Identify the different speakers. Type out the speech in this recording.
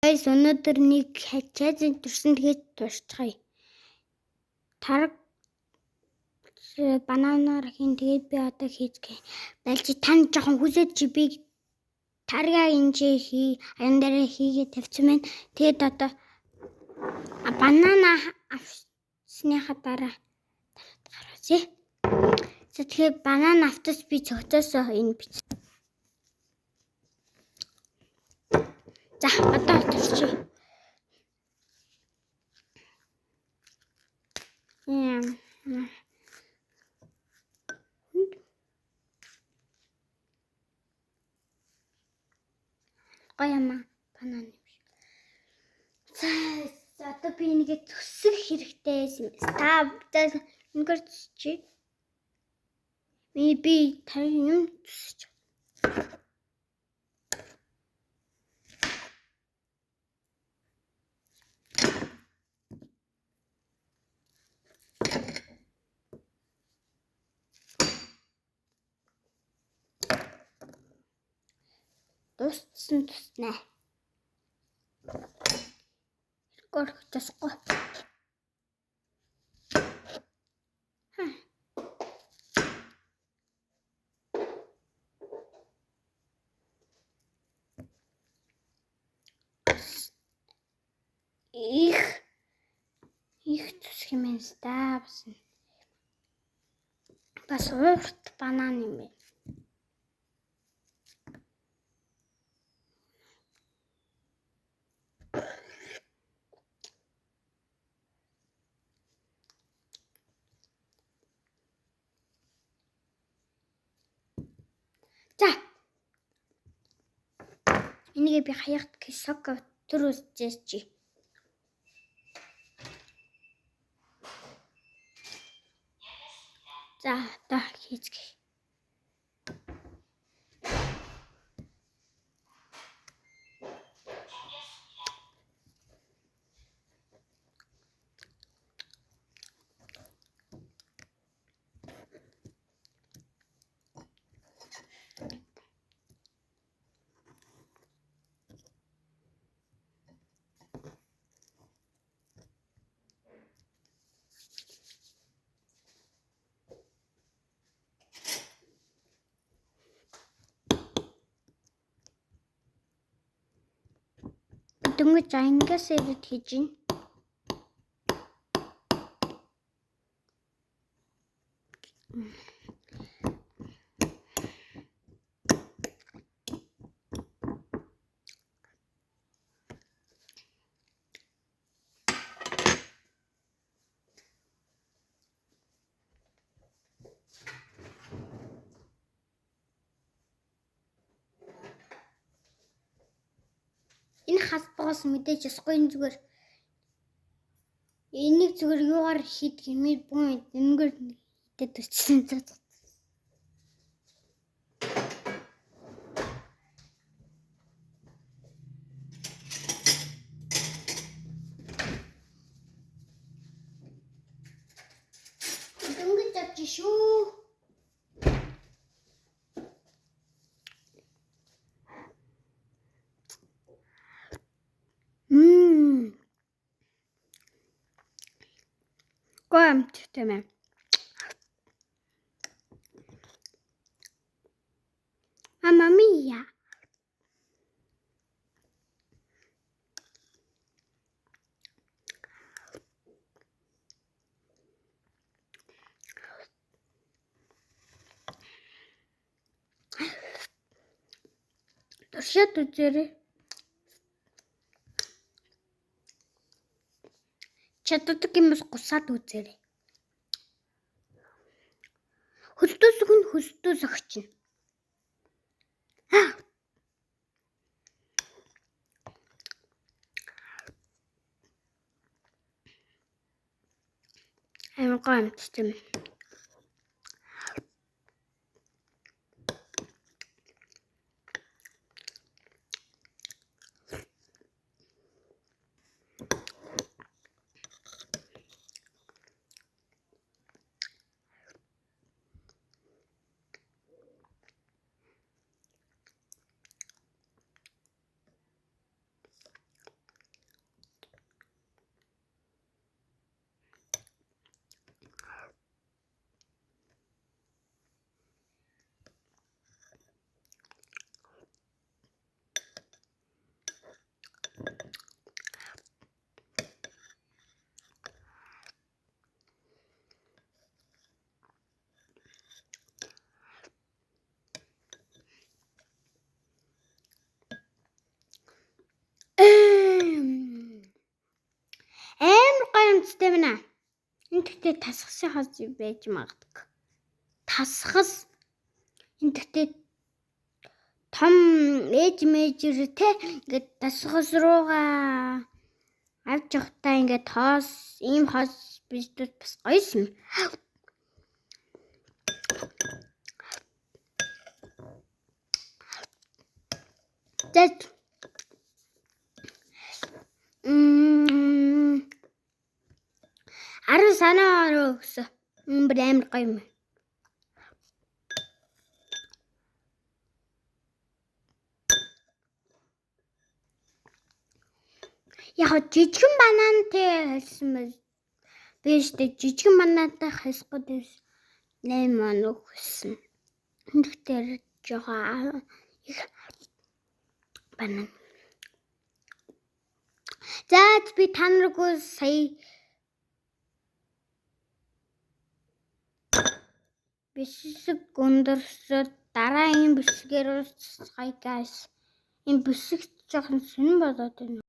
Speaker 1: Өнөөдөр нэг чайзын төрсөн тэгээд дуусчихъя. Тараг бананаар хийн тэгээд би одоо хийцгээе. Байлж тань жоохон хүсэж чи би таргаа энэ аян дээр хийгээд тавьсан байна. Тэгээд одоо банана авсныхаа дараа гаргасъя. Тэгэхээр банан автас би цогцоосоо энэ бич. За одоо тавьчих. Гоёма банан юм шиг. За одоо би нэгэ төсөх хэрэгтэй юм. Та ингээд чи би тань юм төсөж. Туснаа. Горх тасгүй. Их тусах юм байна бас урт банан юм байна. За. Энийг би хаягт кисок төр үсчээч чи. За одоо хийцгээе. Дөнгөж ангиас ирээд хийж гин. Энэ хасбагаас мэдээж ясгүй энэ зүгээр энийг зүгээр юугаар хийдэг юм бүү энэгээр хийдэг төчсөн цаа. Дөнгөж авч шүү. Гоомт тэмээ. Mamma mia. Туршаад үзээрэй. Чаддаг юм бас гусаад үзээрэй. Хөстөөс хүн хөстөөс огчно. Амар гоомт тийм. стамина. Энэ тэгтээ тасгасан хаз байж магадгүй. Тасгас. Энэ тэгтээ том ээж мэжэр те ингээд тасгас руугаа авч явахтаа ингээд тоос ийм хос бидүүд бас гоёсэн. Тэт Аран санаа өрөөс амар гоё юм. Яг жижигэн банантай хэлсэн мэт. Биш тэ жижигэн банантай хэлэхгүй дэвс 8 мануу хэлсэн. Тэгтэр жоо их банан. За би та наргүй сая бисэг гүндэрсэд дараагийн бисгээр устгая guys. Энэ бисэг жоохон сонир болоод байна.